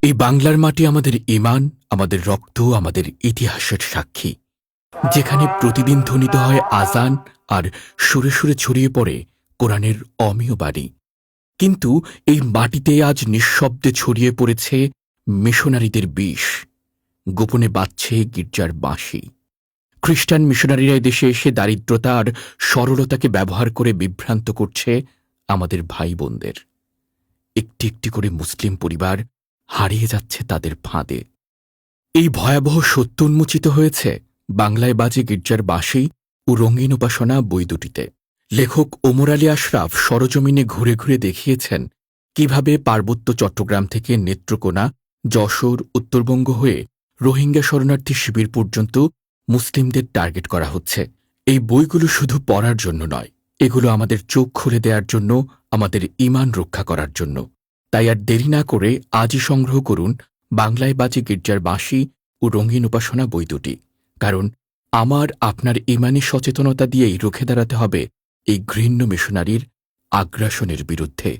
এই বাংলার মাটি আমাদের ঈমান, আমাদের রক্ত, আমাদের ইতিহাসের সাক্ষী, যেখানে প্রতিদিন ধ্বনিত হয় আজান আর সুরে সুরে ছড়িয়ে পড়ে কোরআনের অমেয় বাণী। কিন্তু এই মাটিতে আজ নিঃশব্দে ছড়িয়ে পড়েছে মিশনারিদের বিষ, গোপনে বাজছে গির্জার বাঁশি। খ্রিস্টান মিশনারিরা দেশে এসে দারিদ্রতা আর সরলতাকে ব্যবহার করে বিভ্রান্ত করছে আমাদের ভাই বোনদের। একটি একটি করে মুসলিম পরিবার হারিয়ে যাচ্ছে তাদের ফাঁদে। এই ভয়াবহ সত্য উন্মোচিত হয়েছে বাংলায় বাজে গির্জার বাঁশি ও রঙিন উপাসনা বই দুটিতে। লেখক ওমর আলী আশরাফ সরজমিনে ঘুরে ঘুরে দেখিয়েছেন কিভাবে পার্বত্য চট্টগ্রাম থেকে নেত্রকোনা, যশোর, উত্তরবঙ্গ হয়ে রোহিঙ্গা শরণার্থী শিবির পর্যন্ত মুসলিমদের টার্গেট করা হচ্ছে। এই বইগুলো শুধু পড়ার জন্য নয়, এগুলো আমাদের চোখ খুলে দেওয়ার জন্য, আমাদের ঈমান রক্ষা করার জন্য। তাই আর দেরি না করে আজই সংগ্রহ করুন বাংলায় বাজে গির্জার বাঁশি ও রঙিন উপাসনা বই দুটি। কারণ আমার আপনার ঈমানি সচেতনতা দিয়েই রুখে দাঁড়াতে হবে এই ঘৃণ্য মিশনারির আগ্রাসনের বিরুদ্ধে।